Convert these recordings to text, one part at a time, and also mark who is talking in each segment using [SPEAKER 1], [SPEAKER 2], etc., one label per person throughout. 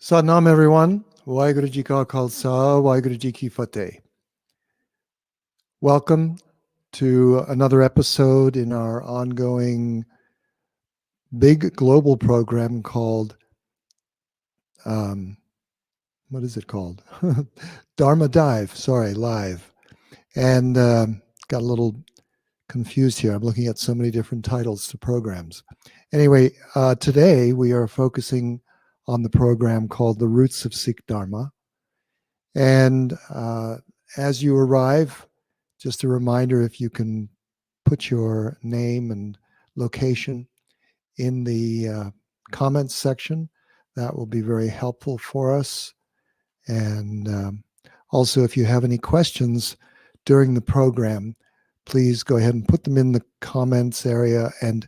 [SPEAKER 1] Satnam everyone. Waheguru Ji Ka Khalsa, Waheguru Ji Ki Fateh. Welcome to another episode in our ongoing big global program called, what is it called? Dharma Dive, live. And got a little confused here. I'm looking at so many different titles to programs. Anyway, today we are focusing on the program called The Roots of Sikh Dharma. And as you arrive, just a reminder, if you can put your name and location in the comments section, that will be very helpful for us. And also, if you have any questions during the program, please go ahead and put them in the comments area. And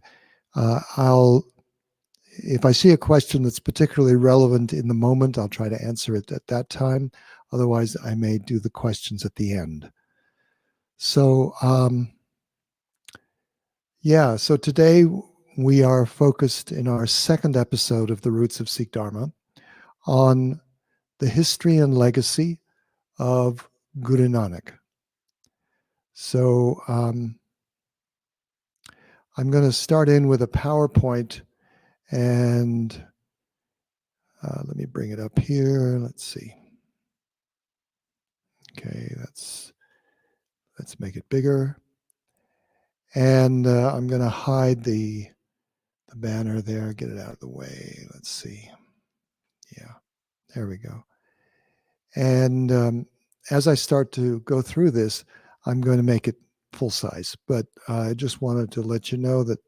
[SPEAKER 1] if I see a question that's particularly relevant in the moment, I'll try to answer it at that time. Otherwise, I may do the questions at the end. So, so today we are focused in our second episode of The Roots of Sikh Dharma on the history and legacy of Guru Nanak. So I'm going to start in with a PowerPoint, and let me bring it up here. Let's see. Okay, let's make it bigger. And I'm going to hide the banner there, get it out of the way. Let's see. Yeah, there we go. And as I start to go through this, I'm going to make it full size. But I just wanted to let you know that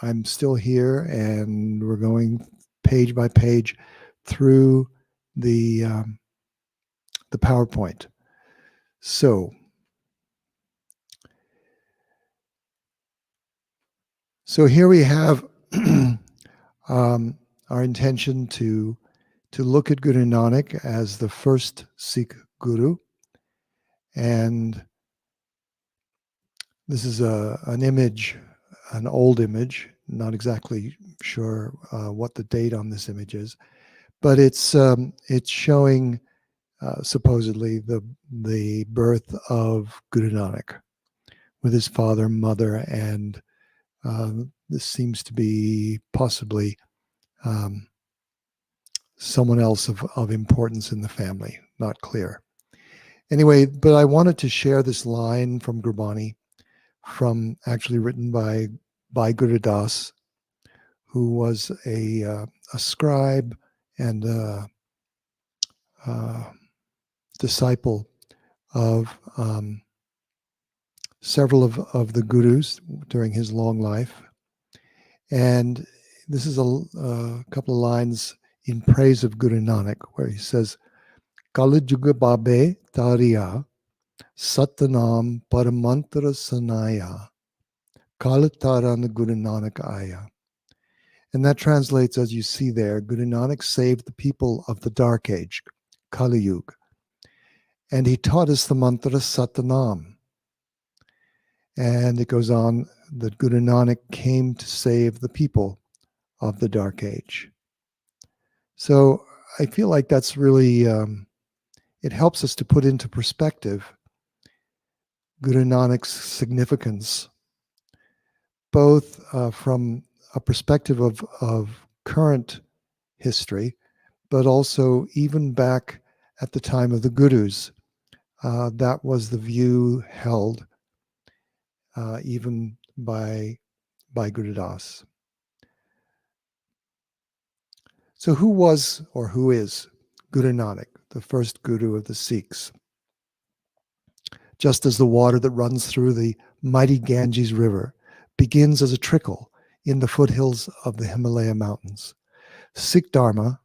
[SPEAKER 1] I'm still here, and we're going page by page through the PowerPoint. So here we have our intention to look at Guru Nanak as the first Sikh Guru. And this is an image, an old image, not exactly sure what the date on this image is, but it's showing supposedly the birth of Guru Nanak with his father, mother, and this seems to be possibly someone else of importance in the family, not clear. Anyway, but I wanted to share this line from Gurbani, actually written by Guru Das, who was a scribe and disciple of several of the gurus during his long life. And this is a couple of lines in praise of Guru Nanak, where he says, Kala Juga Babe Tariya Satnam Paramantra Sanaya Kala Taran Guru Nanak Aya. And that translates, as you see there, Guru Nanak saved the people of the Dark Age, Kali Yuga. And he taught us the mantra Satnam. And it goes on that Guru Nanak came to save the people of the Dark Age. So I feel like that's really, it helps us to put into perspective Guru Nanak's significance, both from a perspective of current history, but also even back at the time of the Gurus. That was the view held even by Guru Das. So who was or who is Guru Nanak, the first Guru of the Sikhs? Just as the water that runs through the mighty Ganges River begins as a trickle in the foothills of the Himalaya mountains, Sikh Dharma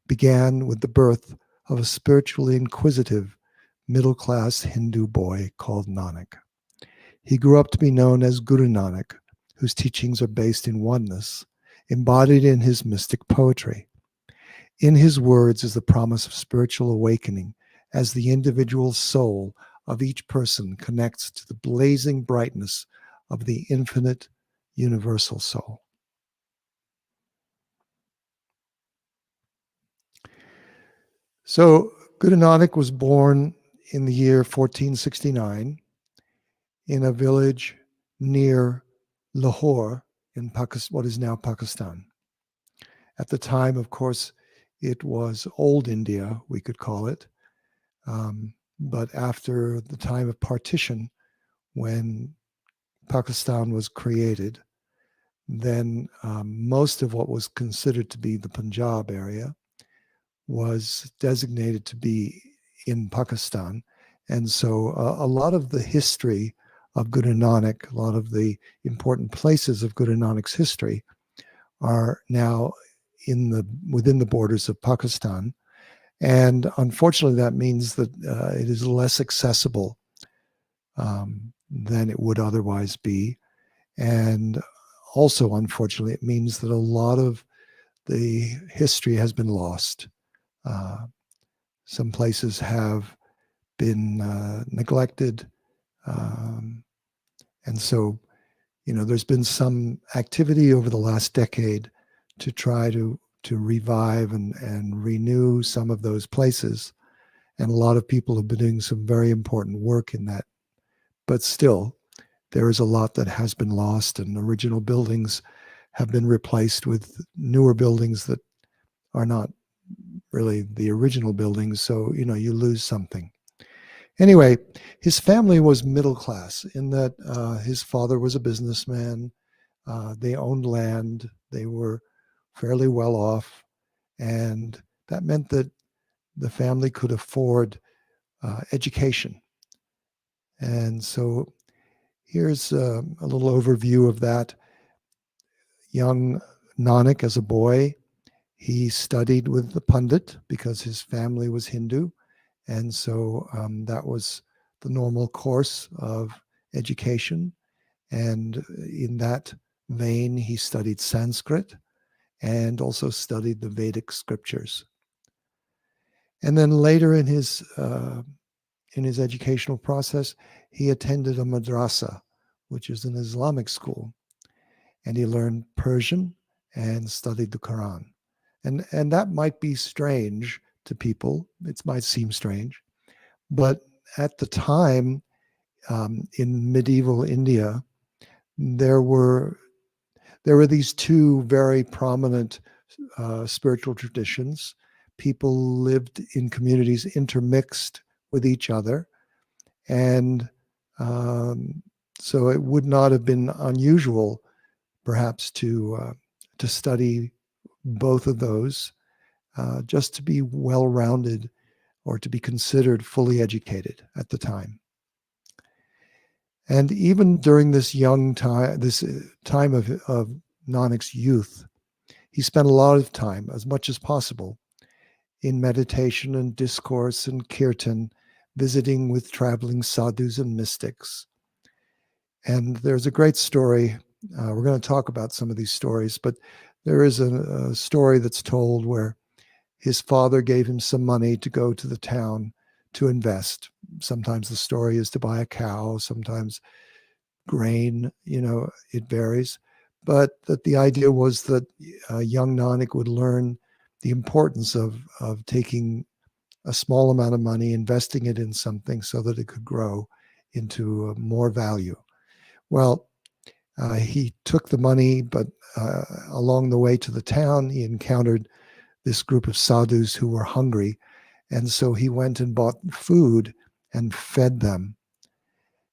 [SPEAKER 1] began with the birth of a spiritually inquisitive, middle-class Hindu boy called Nanak. He grew up to be known as Guru Nanak, whose teachings are based in oneness, embodied in his mystic poetry. In his words is the promise of spiritual awakening as the individual soul of each person connects to the blazing brightness of the infinite universal soul. So Guru Nanak was born in the year 1469 in a village near Lahore in Pakistan, what is now Pakistan. At the time, of course, it was old India, we could call it. But after the time of partition, when Pakistan was created, then most of what was considered to be the Punjab area was designated to be in Pakistan. And so a lot of the history of Guru Nanak, a lot of the important places of Guru Nanak's history are now within the borders of Pakistan. And unfortunately, that means that it is less accessible than it would otherwise be. And also, unfortunately, it means that a lot of the history has been lost. Some places have been neglected. And so, there's been some activity over the last decade to try to revive and renew some of those places. And a lot of people have been doing some very important work in that. But still, there is a lot that has been lost, and original buildings have been replaced with newer buildings that are not really the original buildings. So, you lose something. Anyway, his family was middle class in that his father was a businessman. They owned land. They were fairly well off. And that meant that the family could afford education. And so here's a little overview of that. Young Nanak, as a boy, he studied with the Pandit because his family was Hindu. And so that was the normal course of education. And in that vein, he studied Sanskrit and also studied the Vedic scriptures. And then later in his educational process, he attended a madrasa, which is an Islamic school, and he learned Persian and studied the Quran. And that might be strange to people. It might seem strange, but at the time, in medieval India, there were these two very prominent spiritual traditions. People lived in communities intermixed with each other, and so it would not have been unusual, perhaps, to study both of those, just to be well-rounded or to be considered fully educated at the time. And even during this time of Nanak's youth, he spent a lot of time, as much as possible, in meditation and discourse and kirtan, visiting with traveling sadhus and mystics. And there's a great story. We're going to talk about some of these stories, but there is a story that's told where his father gave him some money to go to the town to invest. Sometimes the story is to buy a cow, sometimes grain, it varies. But that the idea was that young Nanak would learn the importance of taking a small amount of money, investing it in something so that it could grow into more value. Well, he took the money, but along the way to the town, he encountered this group of sadhus who were hungry. And so he went and bought food and fed them.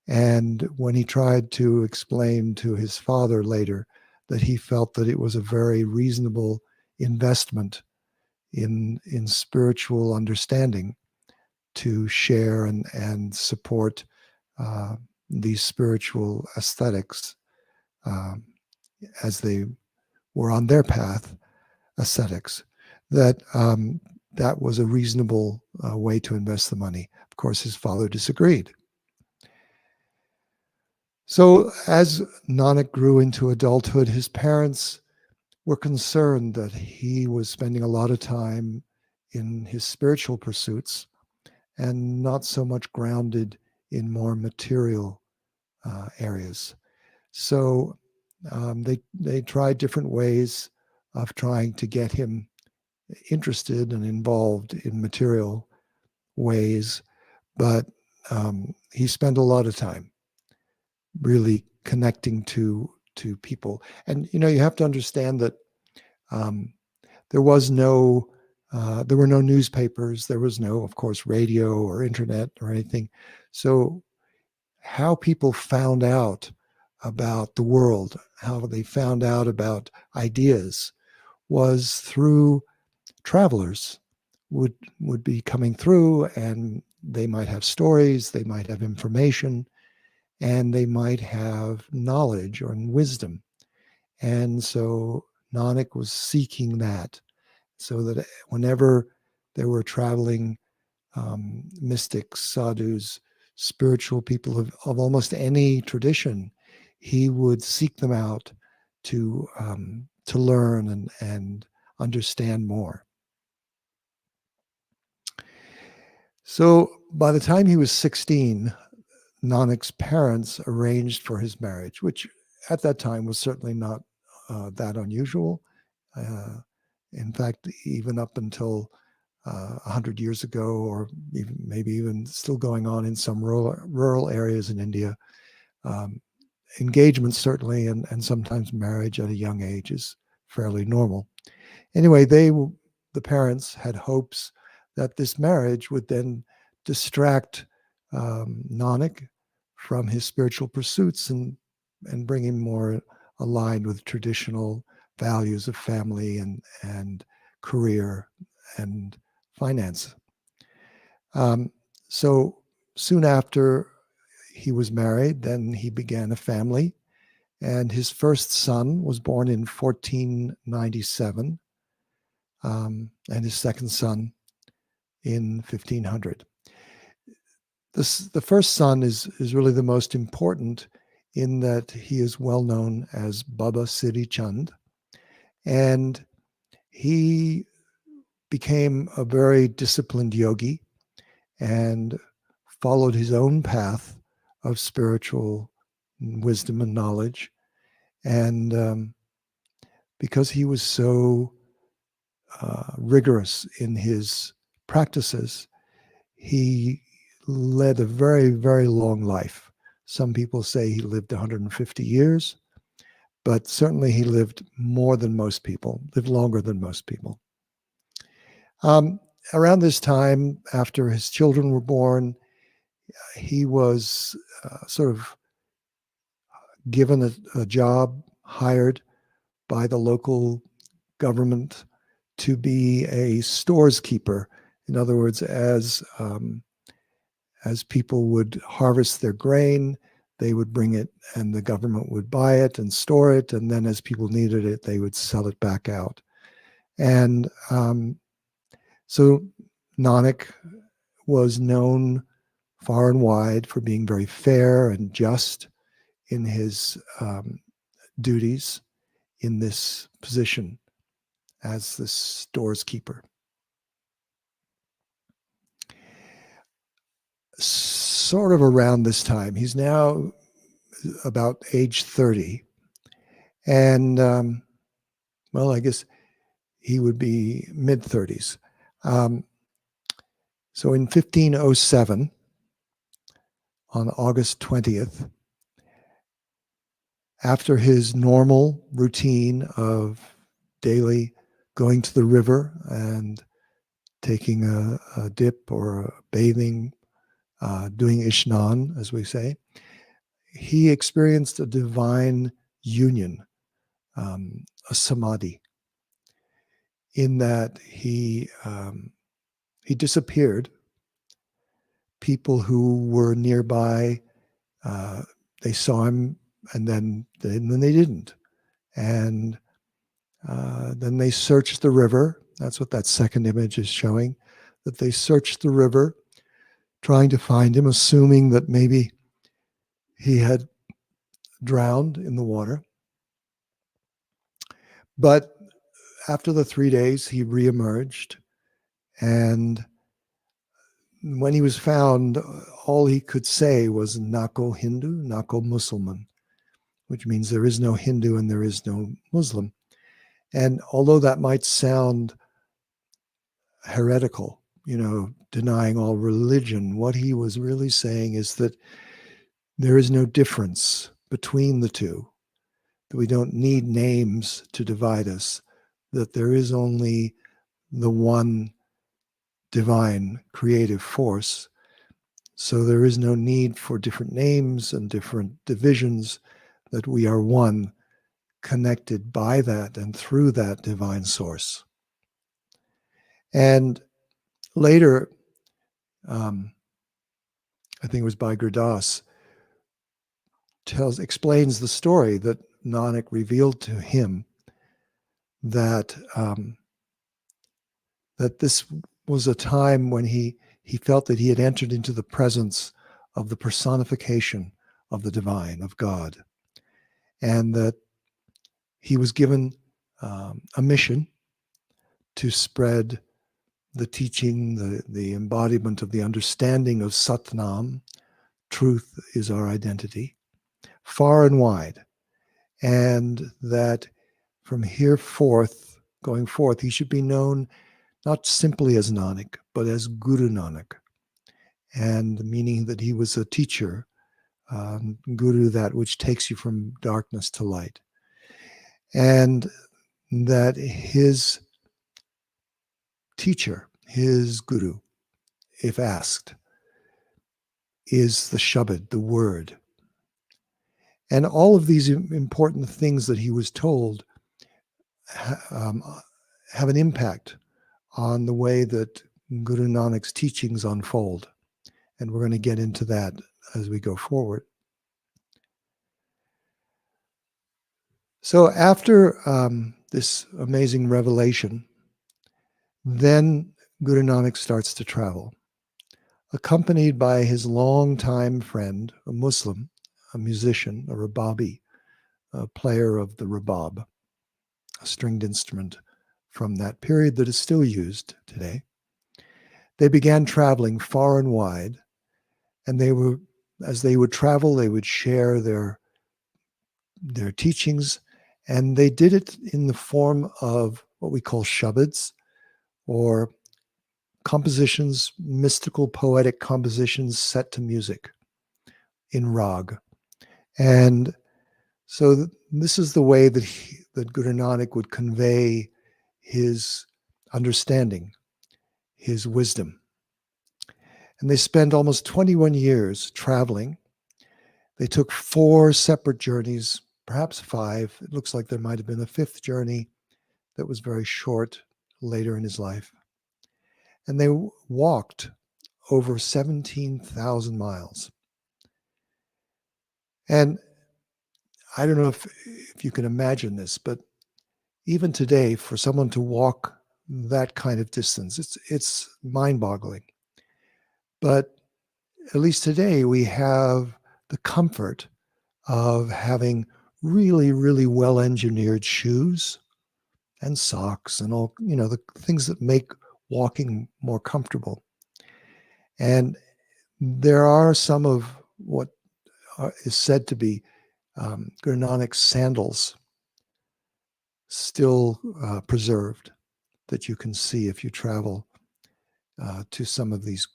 [SPEAKER 1] And when he tried to explain to his father later that he felt that it was a very reasonable investment in spiritual understanding to share and support these spiritual aesthetics as they were on their path, ascetics, that that was a reasonable way to invest the money. Of course, his father disagreed. So as Nanak grew into adulthood, his parents were concerned that he was spending a lot of time in his spiritual pursuits and not so much grounded in more material areas. So they tried different ways of trying to get him interested and involved in material ways, but he spent a lot of time really connecting to people. And you have to understand that there was no there were no newspapers, there was no, of course, radio or internet or anything. So how people found out about the world, how they found out about ideas, was through travelers would be coming through, and they might have stories, they might have information, and they might have knowledge or wisdom. And so Nanak was seeking that, so that whenever there were traveling mystics, sadhus, spiritual people of almost any tradition, he would seek them out to learn and understand more. So by the time he was 16, Nanak's parents arranged for his marriage, which at that time was certainly not that unusual. In fact, even up until 100 years ago, or maybe even still going on in some rural areas in India, engagement certainly, and sometimes marriage at a young age is fairly normal. Anyway, the parents had hopes that this marriage would then distract Nanak from his spiritual pursuits and bring him more aligned with traditional values of family and career and finance. So soon after he was married, then he began a family, and his first son was born in 1497, and his second son in 1500. The first son is really the most important, in that he is well known as Baba Siddhi Chand, and he became a very disciplined yogi and followed his own path of spiritual wisdom and knowledge. And because he was so rigorous in his practices, he led a very, very long life. Some people say he lived 150 years, but certainly he lived more than most people, lived longer than most people. Around this time, after his children were born, he was sort of given a job, hired by the local government to be a stores keeper. In other words, as people would harvest their grain, they would bring it and the government would buy it and store it. And then as people needed it, they would sell it back out. And so Nanak was known far and wide for being very fair and just in his duties in this position as the stores keeper. Sort of around this time, he's now about age 30, and well, I guess he would be mid-30s. So in 1507, on August 20th, after his normal routine of daily going to the river and taking a dip or a bathing, doing ishnan, as we say, he experienced a divine union, a samadhi, in that he disappeared. People who were nearby, they saw him, and then they didn't. And then they searched the river. That's what that second image is showing, that they searched the river, trying to find him, assuming that maybe he had drowned in the water. But after the 3 days, he reemerged. And when he was found, all he could say was "Nako Hindu, Nako Musliman," which means there is no Hindu and there is no Muslim. And although that might sound heretical, denying all religion. What he was really saying is that there is no difference between the two, that we don't need names to divide us, that there is only the one divine creative force. So there is no need for different names and different divisions, that we are one, connected by that and through that divine source. And later, I think it was Bhai Gurdas, explains the story that Nanak revealed to him, that that this was a time when he felt that he had entered into the presence of the personification of the divine, of God, and that he was given a mission to spread the teaching, the embodiment of the understanding of Satnam, truth is our identity, far and wide. And that from here forth, going forth, he should be known not simply as Nanak, but as Guru Nanak. And meaning that he was a teacher, Guru, that which takes you from darkness to light. And that his teacher, his Guru, if asked, is the Shabad, the word. And all of these important things that he was told have an impact on the way that Guru Nanak's teachings unfold. And we're going to get into that as we go forward. So after this amazing revelation, then Guru Nanak starts to travel, accompanied by his longtime friend, a Muslim, a musician, a rababi, a player of the rabab, a stringed instrument from that period that is still used today. They began traveling far and wide, and as they would travel, they would share their teachings, and they did it in the form of what we call shabads, or compositions, mystical poetic compositions set to music in rag. And so this is the way that Guru Nanak would convey his understanding, his wisdom. And they spent almost 21 years traveling. They took 4 separate journeys, perhaps 5. It looks like there might have been a 5th journey that was very short later in his life. And they walked over 17,000 miles. And I don't know if you can imagine this, but even today, for someone to walk that kind of distance, it's mind-boggling. But at least today, we have the comfort of having really, really well-engineered shoes and socks and all, the things that make walking more comfortable. And there are some of what is said to be Granonix Sandals still preserved that you can see if you travel to some of these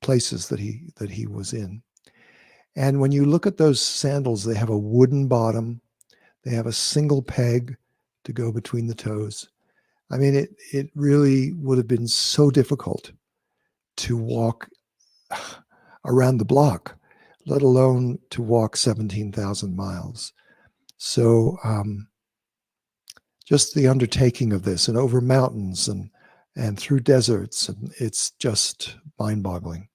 [SPEAKER 1] places that he was in. And when you look at those sandals, they have a wooden bottom. They have a single peg to go between the toes. I mean, it really would have been so difficult to walk around the block, let alone to walk 17,000 miles. So just the undertaking of this, and over mountains and through deserts, and it's just mind-boggling.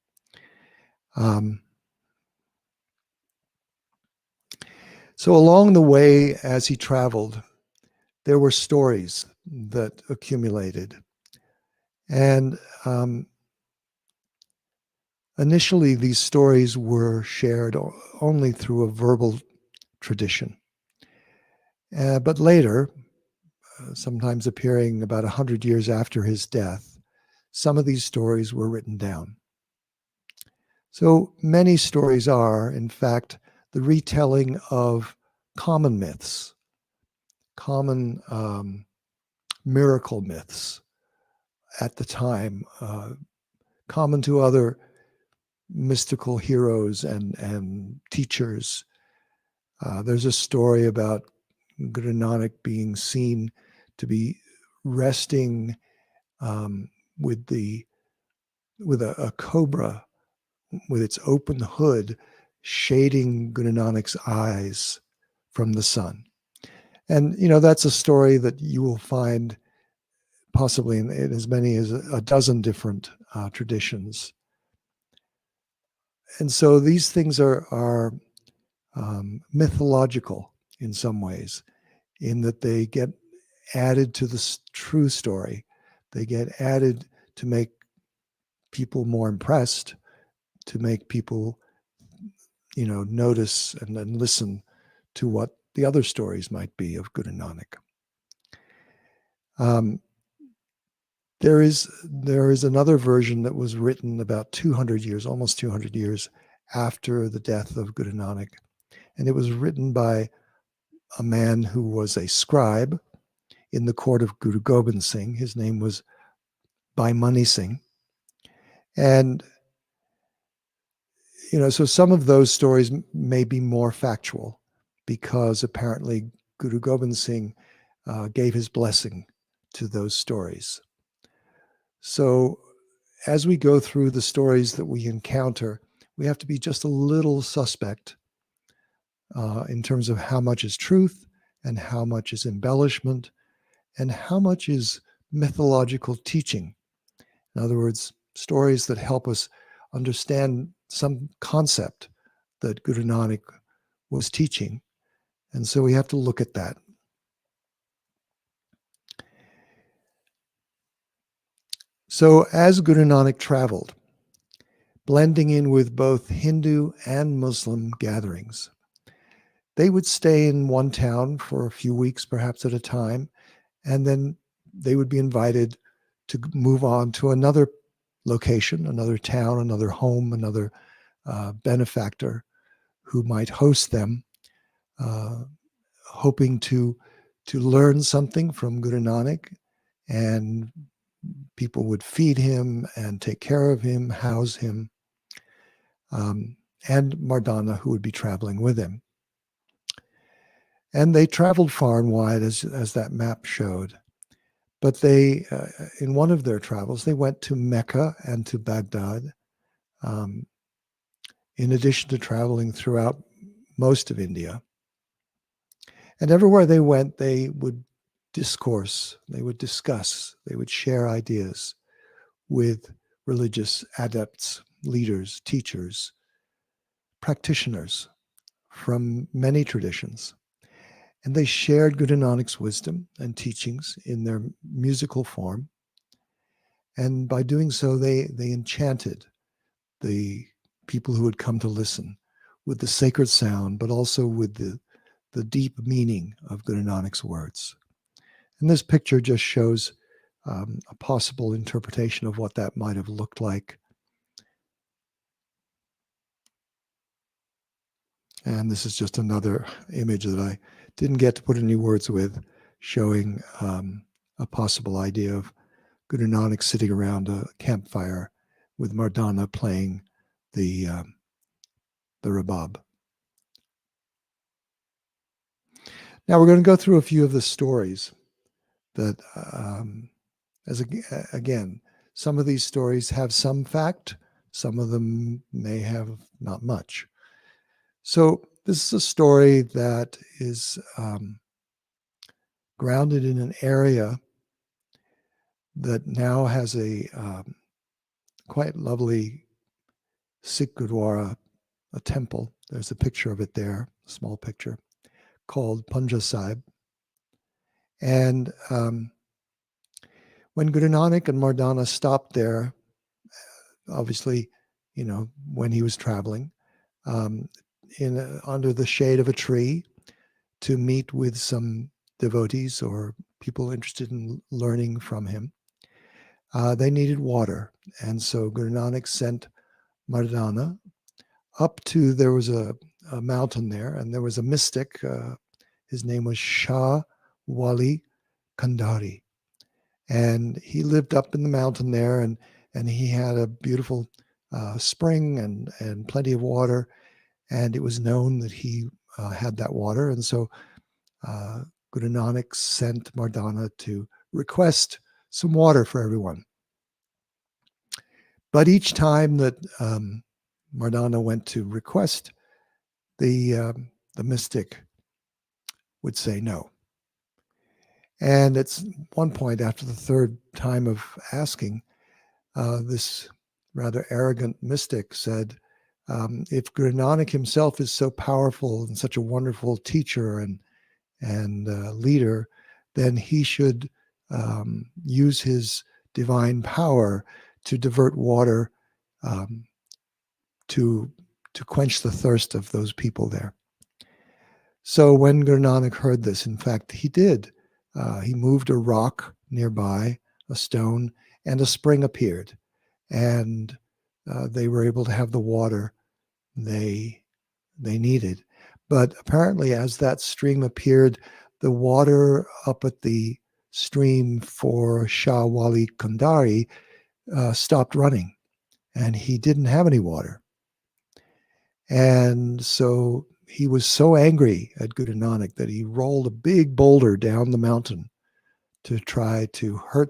[SPEAKER 1] So along the way, as he traveled, there were stories that accumulated. And initially, these stories were shared only through a verbal tradition. But later, sometimes appearing about 100 years after his death, some of these stories were written down. So many stories are, in fact, the retelling of common myths, common miracle myths, at the time, common to other mystical heroes and teachers. There's a story about Guru Nanak being seen to be resting with a cobra with its open hood shading Guru Nanak's eyes from the sun. And, that's a story that you will find possibly in as many as a dozen different traditions. And so these things are mythological in some ways, in that they get added to the true story. They get added to make people more impressed, to make people, notice and then listen to what the other stories might be of Guru Nanak. There is another version that was written about 200 years, almost 200 years after the death of Guru Nanak. And it was written by a man who was a scribe in the court of Guru Gobind Singh. His name was Bhai Singh. And, so some of those stories may be more factual because apparently Guru Gobind Singh gave his blessing to those stories. So as we go through the stories that we encounter, we have to be just a little suspect in terms of how much is truth and how much is embellishment and how much is mythological teaching. In other words, stories that help us understand some concept that Guru Nanak was teaching. And so we have to look at that. So as Guru Nanak traveled, blending in with both Hindu and Muslim gatherings, they would stay in one town for a few weeks, perhaps at a time, and then they would be invited to move on to another location, another town, another home, another benefactor who might host them, hoping to learn something from Guru Nanak, and people would feed him and take care of him, house him, and Mardana, who would be traveling with him. And they traveled far and wide, as that map showed. But they, in one of their travels, they went to Mecca and to Baghdad, in addition to traveling throughout most of India. And everywhere they went, they would discourse, they would discuss, they would share ideas with religious adepts, leaders, teachers, practitioners from many traditions. And they shared Guru Nanak's wisdom and teachings in their musical form. And by doing so, they enchanted the people who had come to listen with the sacred sound, but also with the deep meaning of Guru Nanak's words. And this picture just shows a possible interpretation of what that might have looked like. And this is just another image that I didn't get to put any words with, showing a possible idea of Guru Nanak sitting around a campfire with Mardana playing the rabab. Now we're going to go through a few of the stories that, again, some of these stories have some fact, some of them may have not much. So this is a story that is grounded in an area that now has a quite lovely Sikh Gurdwara, a temple. There's a picture of it there, a small picture, called Punja Sahib. And when Guru Nanak and Mardana stopped there, obviously, when he was traveling, under the shade of a tree to meet with some devotees or people interested in learning from him, they needed water. And so Guru Nanak sent Mardana up to, there was a mountain there, and there was a mystic. His name was Shah Wali Kandari. And he lived up in the mountain there, and he had a beautiful spring and plenty of water. And it was known that he had that water. And so Guru Nanak sent Mardana to request some water for everyone. But each time that Mardana went to request, the mystic would say no. And at one point, after the third time of asking, this rather arrogant mystic said, if Guru Nanak himself is so powerful and such a wonderful teacher and leader, then he should use his divine power to divert water to quench the thirst of those people there. So when Guru Nanak heard this, in fact, he did. He moved a rock nearby, a stone, and a spring appeared. And they were able to have the water they needed. But apparently, as that stream appeared, the water up at the stream for Shah Wali Kandari stopped running, and he didn't have any water. And so he was so angry at Guru Nanak that he rolled a big boulder down the mountain to try to hurt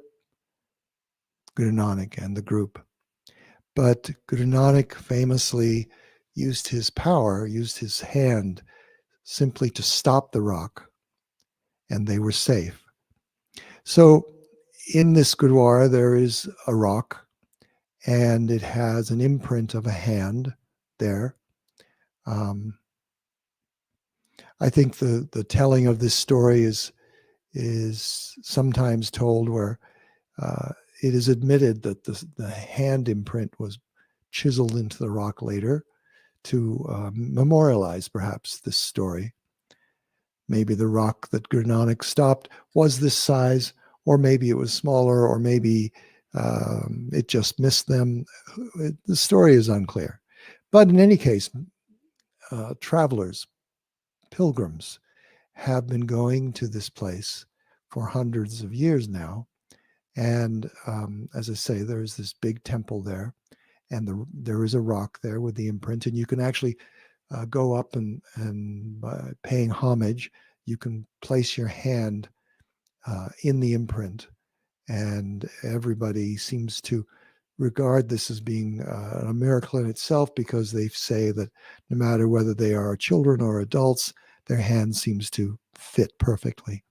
[SPEAKER 1] Guru Nanak and the group. But Guru Nanak famously used his power, used his hand simply to stop the rock, and they were safe. So in this Gurdwara, there is a rock, and it has an imprint of a hand there. I think the telling of this story is sometimes told where it is admitted that the hand imprint was chiseled into the rock later to memorialize perhaps this story. Maybe the rock that Guru Nanak stopped was this size, or maybe it was smaller, or maybe it just missed them. The story is unclear. But in any case, travelers, pilgrims, have been going to this place for hundreds of years now. And as I say, there's this big temple there, and there is a rock there with the imprint, and you can actually go up and by paying homage, you can place your hand in the imprint, and everybody seems to regard this as being a miracle in itself, because they say that no matter whether they are children or adults, their hand seems to fit perfectly.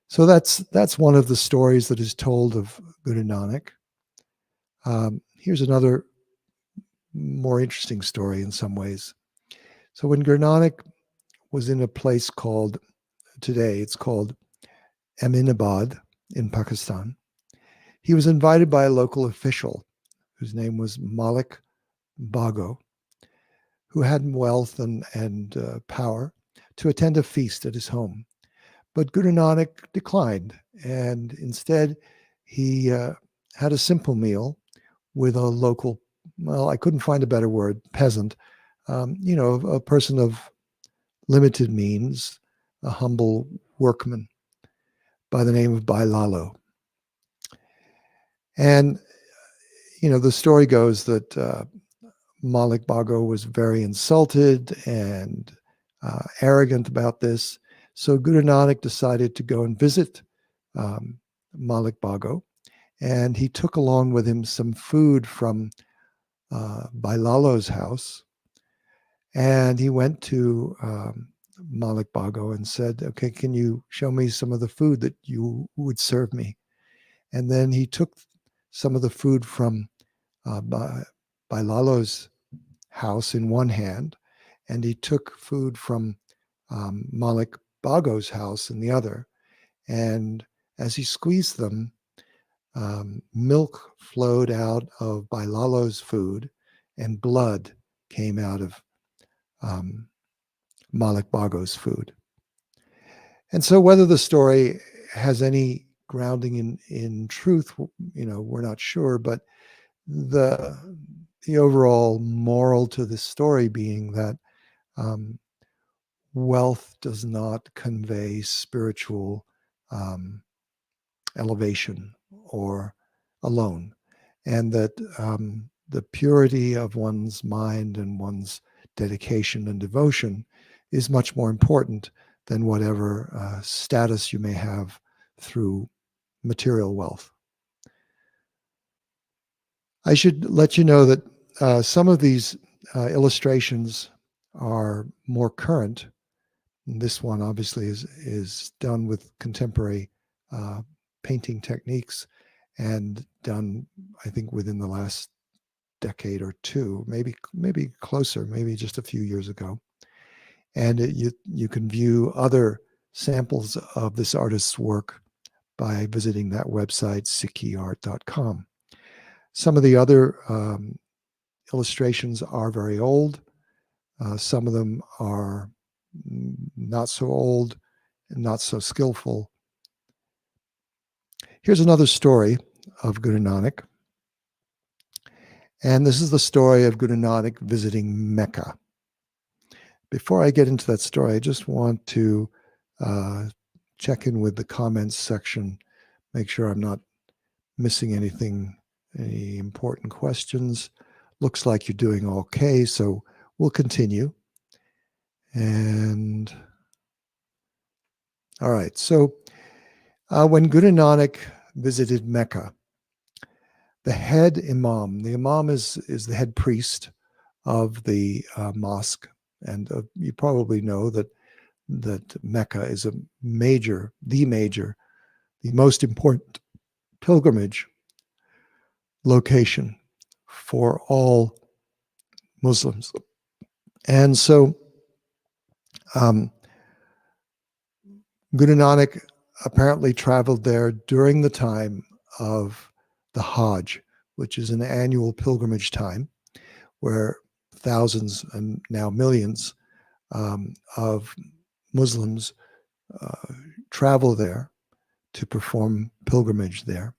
[SPEAKER 1] So that's one of the stories that is told of Guru Nanak. Here's another more interesting story in some ways. So when Guru Nanak was in a place called, today it's called Aminabad in Pakistan, he was invited by a local official whose name was Malik Bago, who had wealth and power, to attend a feast at his home. But Guru Nanak declined, and instead he had a simple meal with a local, well, I couldn't find a better word, peasant, a person of limited means, a humble workman by the name of Bailalo. And, the story goes that Malik Bago was very insulted and arrogant about this. So Guru Nanak decided to go and visit Malik Bago, and he took along with him some food from Bailalo's house. And he went to Malik Bago and said, okay, can you show me some of the food that you would serve me? And then he took some of the food from Bailalo's house in one hand, and he took food from Malik Bago's house in the other. And as he squeezed them, milk flowed out of Bailalo's food, and blood came out of Malik Bago's food. And so whether the story has any grounding in truth, we're not sure, but the overall moral to this story being that wealth does not convey spiritual elevation or alone, and that the purity of one's mind and one's dedication and devotion is much more important than whatever status you may have through material wealth. I should let you know that some of these illustrations are more current. This one obviously is done with contemporary painting techniques and done, I think, within the last decade or two, maybe closer, maybe just a few years ago. And you can view other samples of this artist's work by visiting that website, sikhiart.com. Some of the other illustrations are very old. Some of them are not so old and not so skillful. Here's another story of Guru Nanak. And this is the story of Guru Nanak visiting Mecca. Before I get into that story, I just want to check in with the comments section, make sure I'm not missing anything, any important questions. Looks like you're doing okay, so we'll continue. And all right, so when Guru Nanak visited Mecca, the head imam, the imam is the head priest of the mosque, and you probably know that Mecca is the most important pilgrimage location for all Muslims. And so Guru Nanak apparently traveled there during the time of the Hajj, which is an annual pilgrimage time where thousands and now millions of Muslims travel there to perform pilgrimage there.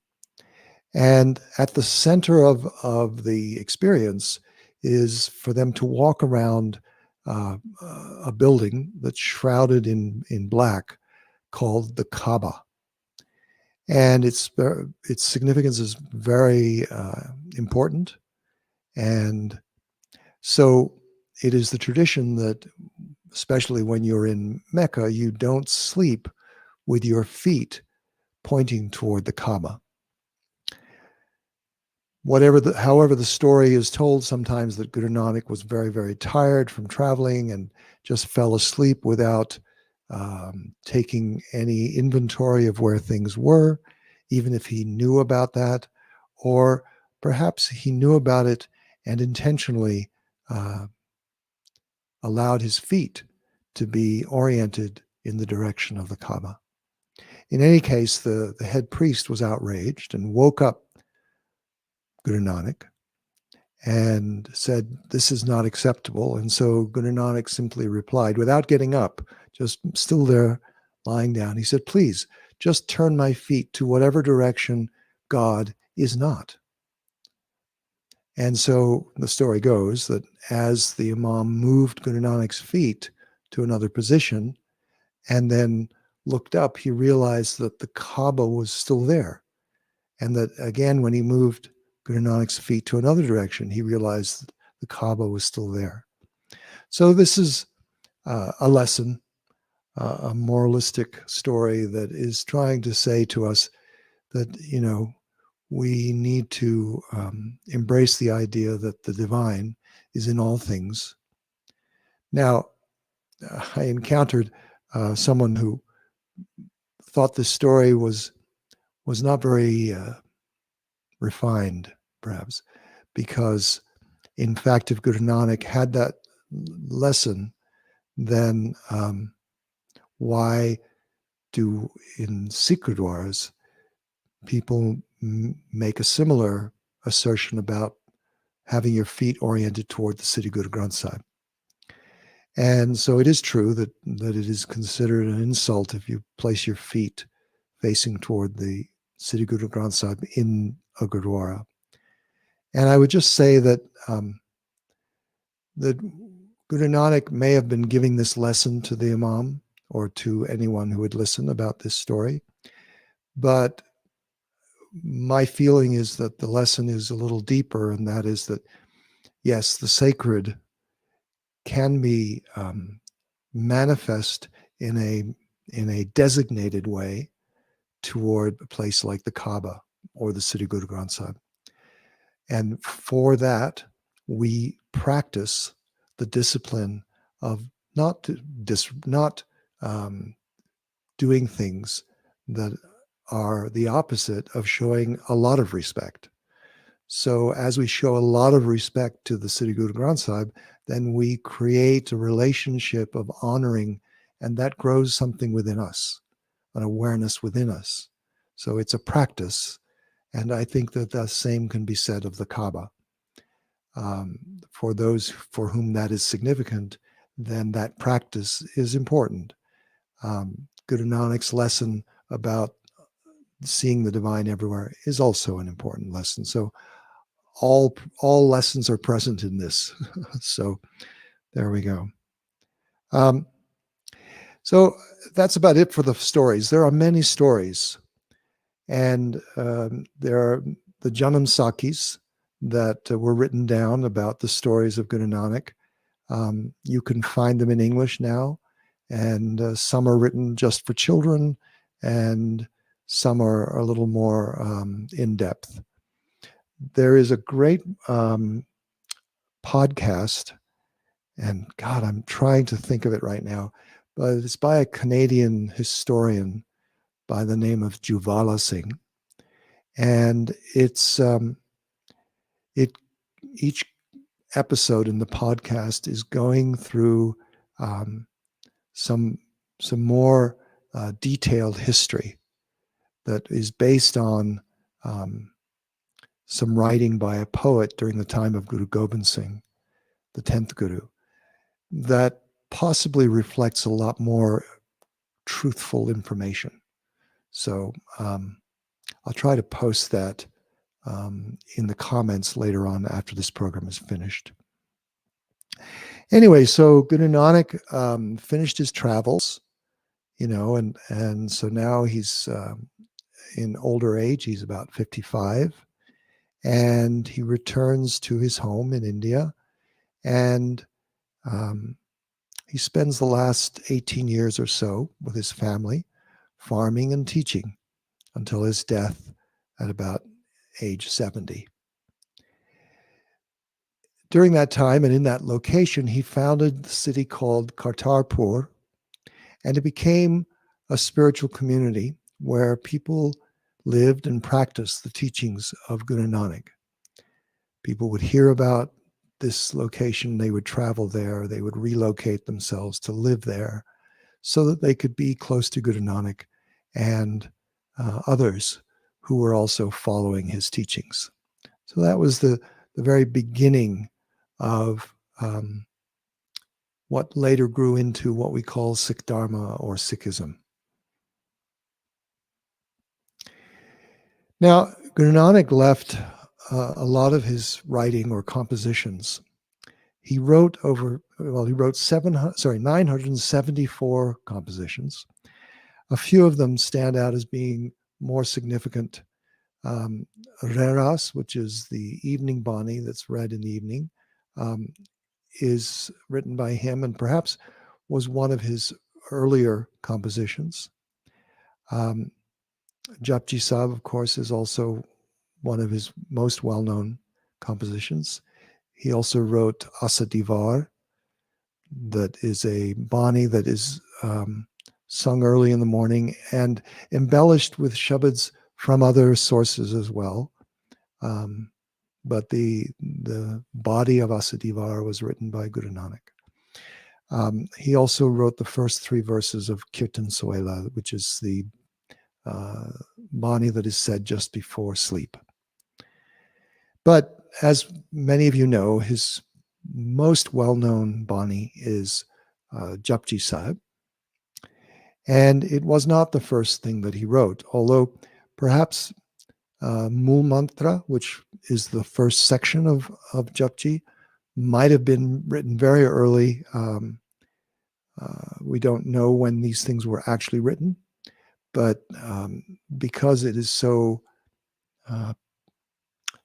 [SPEAKER 1] And at the center of the experience is for them to walk around a building that's shrouded in black called the Kaaba. And its significance is very important. And so it is the tradition that, especially when you're in Mecca, you don't sleep with your feet pointing toward the Kaaba. However the story is told sometimes that Guru Nanak was very, very tired from traveling and just fell asleep without taking any inventory of where things were, even if he knew about that, or perhaps he knew about it and intentionally allowed his feet to be oriented in the direction of the Kaaba. In any case, the head priest was outraged and woke up Guru Nanak and said, "This is not acceptable." And so Guru Nanak simply replied, without getting up, just still there lying down, he said, "Please, just turn my feet to whatever direction God is not." And so the story goes that as the Imam moved Guru Nanak's feet to another position and then looked up, he realized that the Kaaba was still there. And that again, when he moved Guru Nanak's feet to another direction, he realized that the Kaaba was still there. So this is a lesson, a moralistic story that is trying to say to us that, we need to embrace the idea that the divine is in all things. Now, I encountered someone who thought this story was not very refined, perhaps, because in fact, if Guru Nanak had that lesson, then why do in Sikh Gurdwaras people make a similar assertion about having your feet oriented toward the Sri Guru Granth Sahib? And so it is true that it is considered an insult if you place your feet facing toward the Sri Guru Granth Sahib in a Gurdwara. And I would just say that that Guru Nanak may have been giving this lesson to the Imam or to anyone who would listen about this story, but my feeling is that the lesson is a little deeper, and that is that, yes, the sacred can be manifest in a designated way toward a place like the Kaaba or the Sri Guru Granth Sahib. And for that, we practice the discipline of not doing things that are the opposite of showing a lot of respect. So as we show a lot of respect to the Sri Guru Granth Sahib, then we create a relationship of honoring, and that grows something within us, an awareness within us. So it's a practice, and I think that the same can be said of the Kaaba. For those for whom that is significant, then that practice is important. Guru Nanak's lesson about seeing the divine everywhere is also an important lesson. So all lessons are present in this. So there we go. So that's about it for the stories. There are many stories, and there are the Janam Sakis that were written down about the stories of Guru Nanak. You can find them in English now, and some are written just for children, and some are a little more in-depth. There is a great podcast, and God, I'm trying to think of it right now, but it's by a Canadian historian by the name of Juvala Singh. And it's each episode in the podcast is going through some more detailed history that is based on some writing by a poet during the time of Guru Gobind Singh, the 10th Guru, that possibly reflects a lot more truthful information. So I'll try to post that in the comments later on after this program is finished. Anyway, so Guru Nanak finished his travels, and so now he's in older age. He's about 55, and he returns to his home in India, and he spends the last 18 years or so with his family, farming and teaching until his death at about age 70. During that time and in that location, he founded the city called Kartarpur, and it became a spiritual community where people lived and practiced the teachings of Guru Nanak. People would hear about this location, they would travel there, they would relocate themselves to live there so that they could be close to Guru Nanak and others who were also following his teachings. So that was the very beginning of what later grew into what we call Sikh Dharma or Sikhism. Now, Guru Nanak left a lot of his writing or compositions. He wrote 974 compositions. A few of them stand out as being more significant. Reras, which is the evening Bani that's read in the evening, is written by him and perhaps was one of his earlier compositions. Japji Sahib, of course, is also one of his most well-known compositions. He also wrote Asa Divar, that is a Bani that is sung early in the morning and embellished with shabads from other sources as well. But the body of Asa Divar was written by Guru Nanak. He also wrote the first 3 verses of Kirtan Soela, which is the Bani that is said just before sleep. But as many of you know, his most well-known Bani is Japji Sahib. And it was not the first thing that he wrote, although perhaps Mool Mantra, which is the first section of Japji, might have been written very early. We don't know when these things were actually written, but because it is so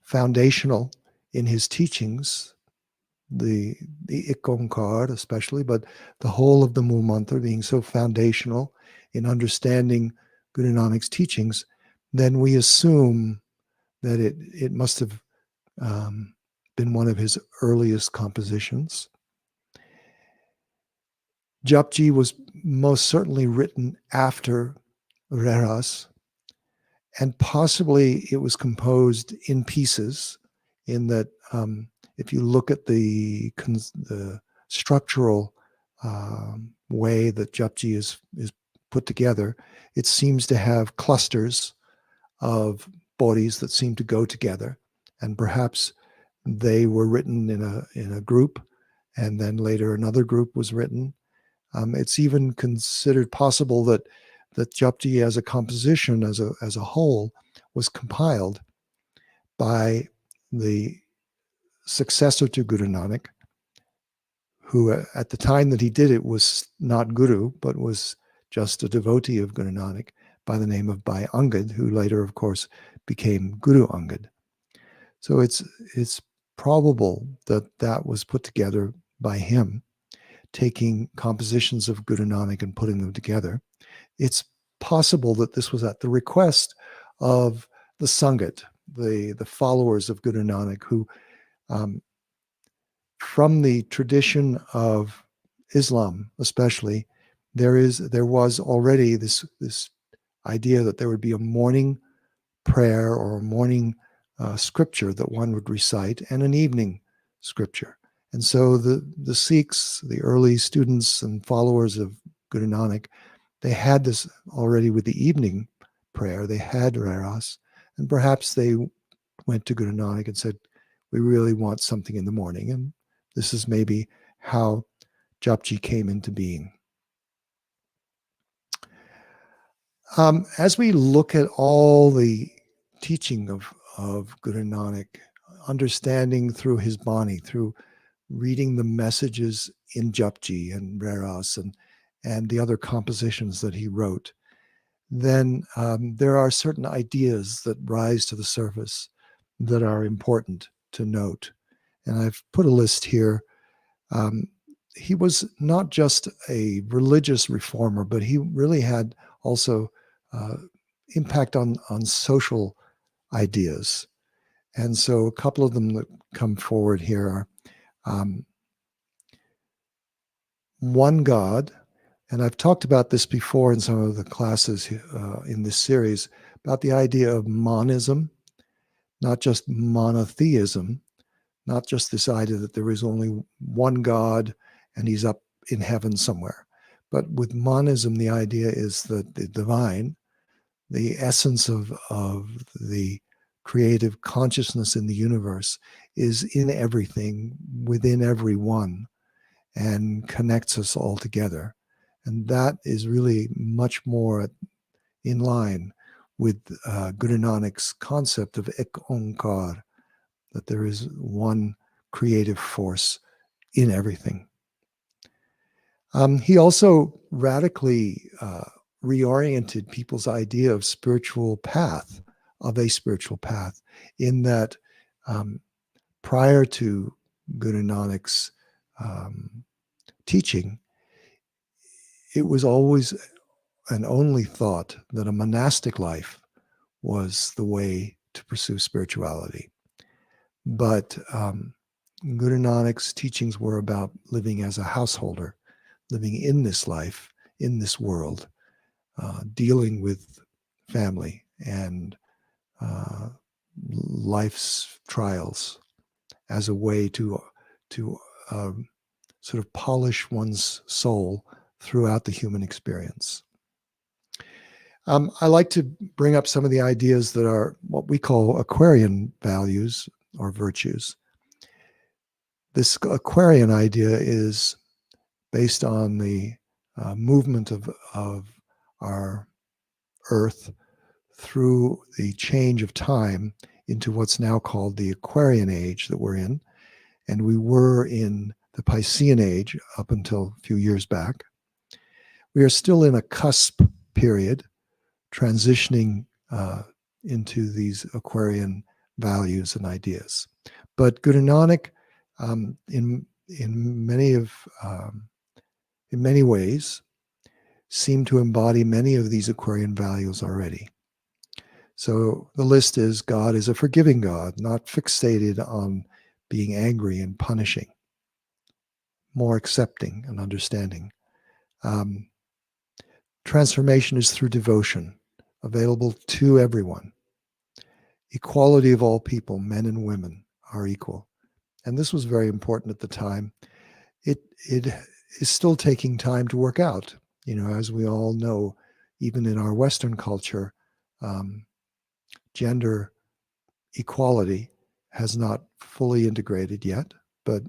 [SPEAKER 1] foundational in his teachings, the Ik Onkar especially, but the whole of the Mool Mantra being so foundational in understanding Guru Nanak's teachings, then we assume that it must have been one of his earliest compositions. Japji was most certainly written after Reras, and possibly it was composed in pieces, in that if you look at the structural way that Japji is put together, it seems to have clusters of bodies that seem to go together, and perhaps they were written in a group, and then later another group was written. It's even considered possible that Japji as a composition, as a whole, was compiled by the successor to Guru Nanak, who at the time that he did it was not Guru, but was just a devotee of Guru Nanak by the name of Bhai Angad, who later, of course, became Guru Angad. So it's probable that was put together by him, taking compositions of Guru Nanak and putting them together. It's possible that this was at the request of the Sangat, the followers of Guru Nanak, who, from the tradition of Islam especially, there was already this idea that there would be a morning prayer or a morning scripture that one would recite, and an evening scripture. And so the Sikhs, the early students and followers of Guru Nanak, they had this already with the evening prayer. They had Reras, and perhaps they went to Guru Nanak and said, we really want something in the morning. And this is maybe how Japji came into being. As we look at all the teaching of Guru Nanak, understanding through his Bani, through reading the messages in Japji and Reras and the other compositions that he wrote, then there are certain ideas that rise to the surface that are important to note. And I've put a list here. He was not just a religious reformer, but he really had also impact on social ideas. And so a couple of them that come forward here are one God. And I've talked about this before in some of the classes in this series, about the idea of monism, not just monotheism, not just this idea that there is only one God and he's up in heaven somewhere. But with monism, the idea is that the divine, the essence of the creative consciousness in the universe, is in everything, within everyone, and connects us all together. And that is really much more in line with Guru Nanak's concept of Ek Onkar, that there is one creative force in everything. He also radically reoriented people's idea of a spiritual path, in that prior to Guru Nanak's teaching, it was always and only thought that a monastic life was the way to pursue spirituality. But Guru Nanak's teachings were about living as a householder, living in this life, in this world, dealing with family and life's trials as a way to sort of polish one's soul throughout the human experience. I like to bring up some of the ideas that are what we call Aquarian values or virtues. This Aquarian idea is based on the movement of our Earth through the change of time into what's now called the Aquarian age that we're in. And we were in the Piscean age up until a few years back. We are still in a cusp period, transitioning into these Aquarian values and ideas. But Guru Nanak, in many ways, seemed to embody many of these Aquarian values already. So the list is: God is a forgiving God, not fixated on being angry and punishing, more accepting and understanding. Transformation is through devotion, available to everyone. Equality of all people, men and women, are equal. And this was very important at the time. It is still taking time to work out. As we all know, even in our Western culture, gender equality has not fully integrated yet, but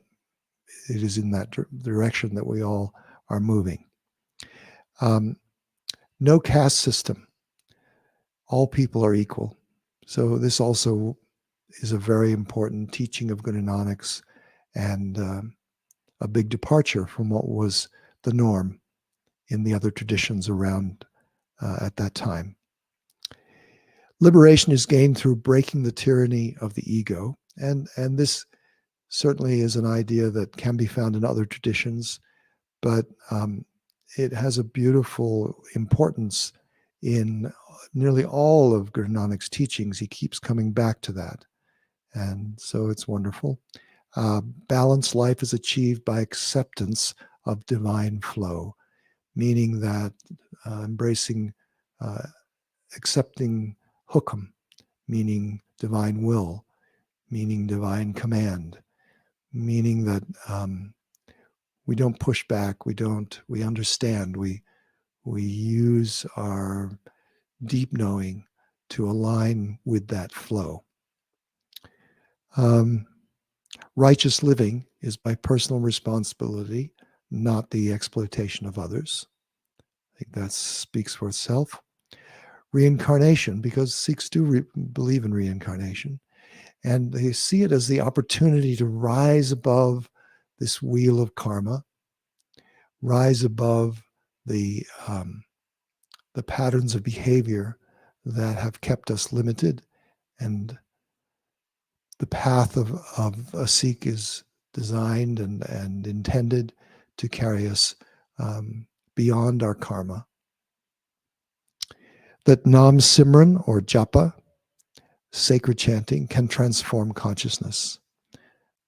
[SPEAKER 1] it is in that direction that we all are moving. No caste system. All people are equal. So this also is a very important teaching of Guru Nanak's, and a big departure from what was the norm in the other traditions around at that time. Liberation is gained through breaking the tyranny of the ego, and this certainly is an idea that can be found in other traditions, but it has a beautiful importance in nearly all of Guru Nanak's teachings. He keeps coming back to that, and so it's wonderful. Balanced life is achieved by acceptance of divine flow, meaning that embracing, accepting hukum, meaning divine will, meaning divine command, meaning that we don't push back, we understand, we use our deep knowing to align with that flow. Righteous living is by personal responsibility, not the exploitation of others. I think that speaks for itself. Reincarnation, because Sikhs do believe in reincarnation, and they see it as the opportunity to rise above this wheel of karma, rise above the patterns of behavior that have kept us limited. And the path of a Sikh is designed and intended to carry us beyond our karma. That Nam Simran, or Japa, sacred chanting, can transform consciousness.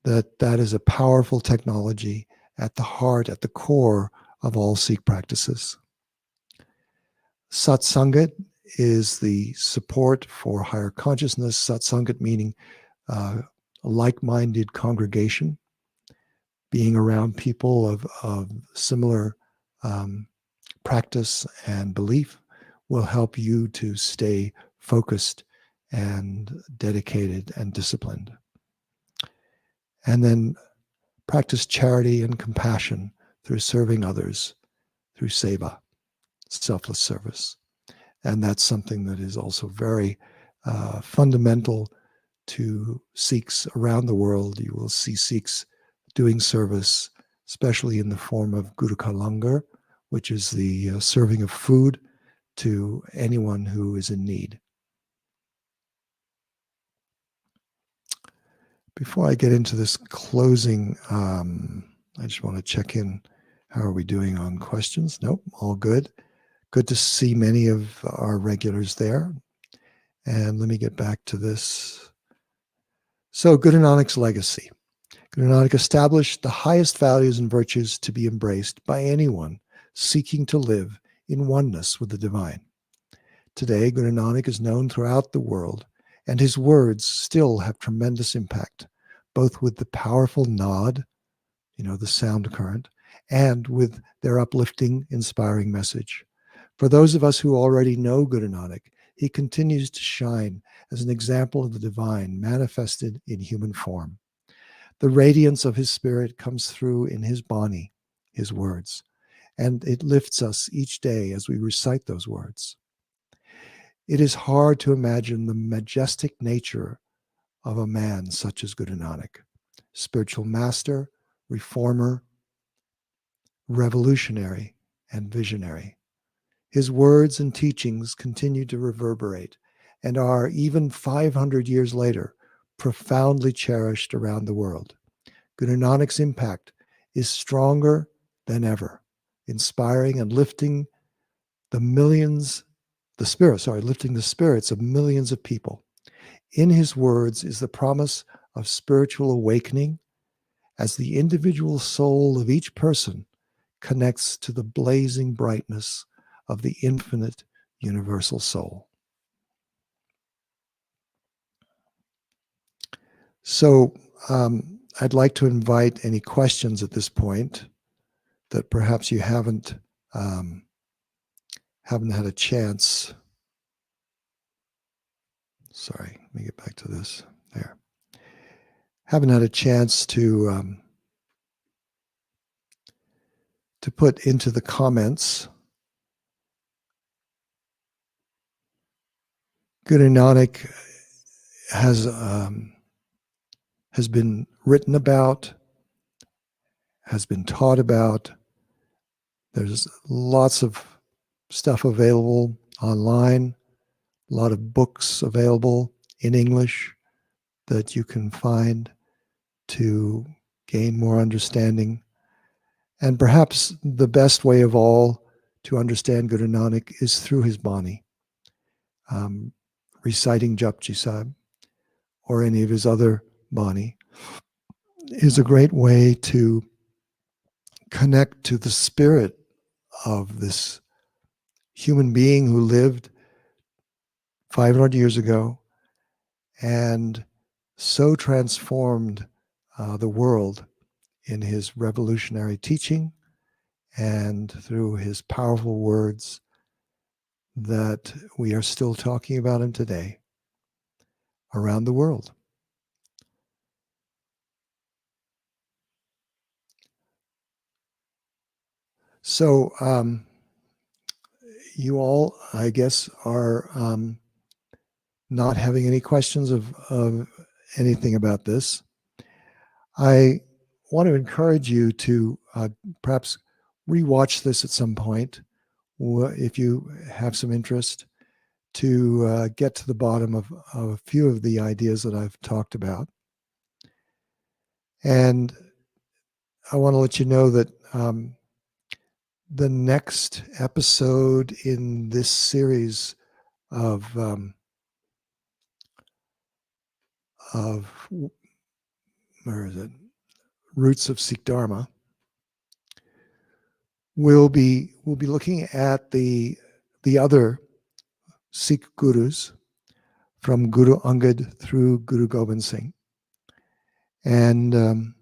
[SPEAKER 1] That is a powerful technology at the heart, at the core of all Sikh practices. Satsangat is the support for higher consciousness. Satsangat meaning a like-minded congregation, being around people of similar practice and belief will help you to stay focused and dedicated and disciplined. And then practice charity and compassion through serving others, through seva, selfless service. And that's something that is also very fundamental to Sikhs around the world. You will see Sikhs doing service, especially in the form of Guru Ka Langar, which is the serving of food to anyone who is in need. Before I get into this closing, I just want to check in. How are we doing on questions? Nope, all good. Good to see many of our regulars there. And let me get back to this. So, Guru Nanak's legacy. Guru Nanak established the highest values and virtues to be embraced by anyone seeking to live in oneness with the divine. Today, Guru Nanak is known throughout the world, and his words still have tremendous impact, both with the powerful nod, the sound current, and with their uplifting, inspiring message. For those of us who already know Guru Nanak, he continues to shine as an example of the divine manifested in human form. The radiance of his spirit comes through in his Bani, his words, and it lifts us each day as we recite those words. It is hard to imagine the majestic nature of a man such as Guru Nanak, spiritual master, reformer, revolutionary, and visionary. His words and teachings continue to reverberate, and are, even 500 years later, profoundly cherished around the world. Guru Nanak's impact is stronger than ever, inspiring and lifting lifting the spirits of millions of people. In his words is the promise of spiritual awakening as the individual soul of each person connects to the blazing brightness of the infinite universal soul. So I'd like to invite any questions at this point that perhaps you haven't had a chance. Sorry, let me get back to this. There. Haven't had a chance to put into the comments. Guru Nanak has been written about, has been taught about. There's lots of stuff available online, a lot of books available in English that you can find to gain more understanding. And perhaps the best way of all to understand Guru Nanak is through his Bani, reciting Japji Sahib or any of his other Bani is a great way to connect to the spirit of this human being who lived 500 years ago and so transformed the world in his revolutionary teaching and through his powerful words that we are still talking about him today around the world. So you all, I guess, are not having any questions of anything about this. I want to encourage you to perhaps rewatch this at some point if you have some interest, to get to the bottom of a few of the ideas that I've talked about. And I want to let you know that the next episode in this series of where is it? Roots of Sikh Dharma. We'll be looking at the other Sikh Gurus from Guru Angad through Guru Gobind Singh, and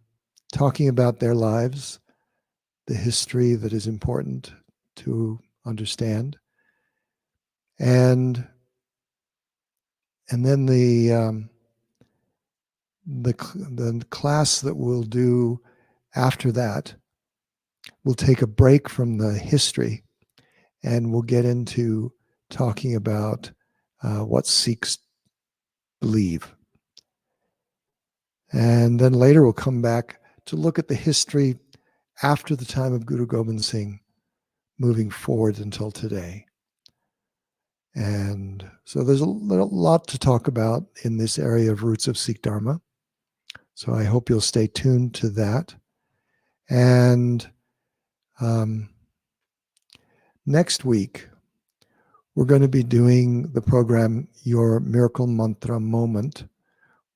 [SPEAKER 1] talking about their lives, the history that is important to understand, and then the class that we'll do after that, we'll take a break from the history and we'll get into talking about what Sikhs believe. And then later we'll come back to look at the history after the time of Guru Gobind Singh, moving forward until today. And so there's a lot to talk about in this area of Roots of Sikh Dharma. So I hope you'll stay tuned to that. And next week, we're going to be doing the program Your Miracle Mantra Moment,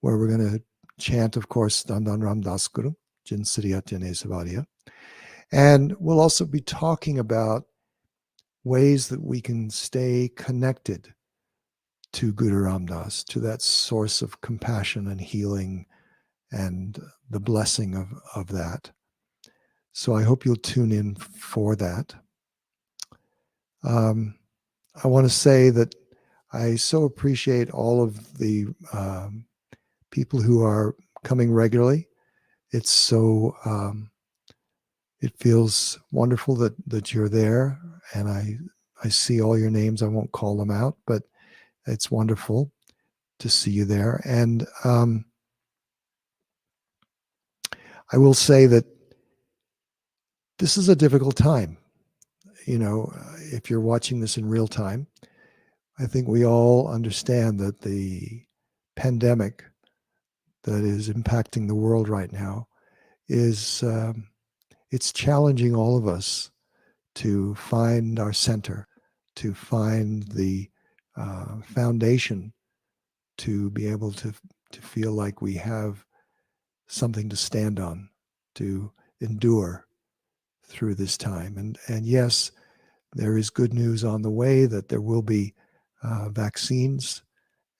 [SPEAKER 1] where we're going to chant, of course, Dandan Ram Das Guru, Jin Sriyat Jane Savadia. And we'll also be talking about ways that we can stay connected to Guru Ram Das, to that source of compassion and healing and the blessing of that. So I hope you'll tune in for that. I want to say that I so appreciate all of the people who are coming regularly. It's so, it feels wonderful that you're there, and I see all your names. I won't call them out, but it's wonderful to see you there. And I will say that this is a difficult time. You know, if you're watching this in real time, I think we all understand that the pandemic that is impacting the world right now is it's challenging all of us to find our center, to find the foundation, to be able to feel like we have something to stand on, to endure through this time. And yes, there is good news on the way that there will be vaccines,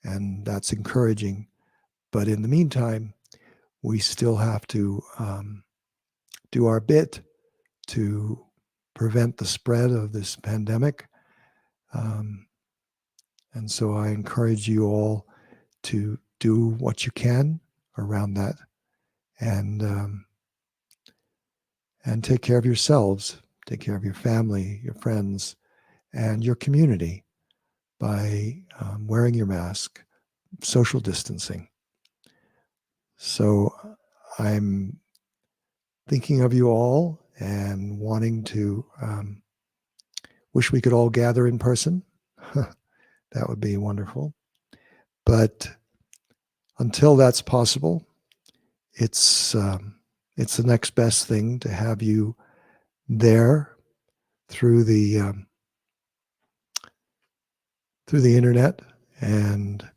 [SPEAKER 1] and that's encouraging. But in the meantime, we still have to do our bit to prevent the spread of this pandemic. And so I encourage you all to do what you can around that, and take care of yourselves, take care of your family, your friends, and your community by wearing your mask, social distancing. So I'm thinking of you all and wanting to wish we could all gather in person. That would be wonderful. But until that's possible, it's the next best thing to have you there through the internet, and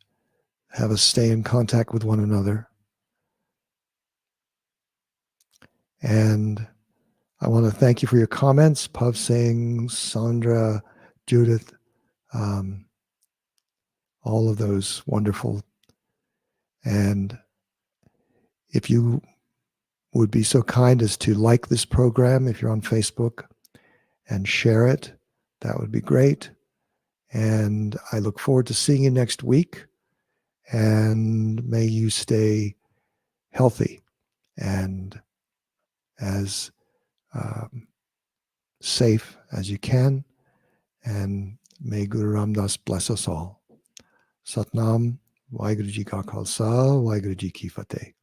[SPEAKER 1] have us stay in contact with one another. And I want to thank you for your comments, Pav Singh, Sandra, Judith, all of those wonderful. And if you would be so kind as to like this program, if you're on Facebook, and share it, that would be great. And I look forward to seeing you next week. And may you stay healthy and as safe as you can. And may Guru Ram Das bless us all. Satnam, Waheguru Ji Ka Khalsa, Waheguru Ji Ki Fateh.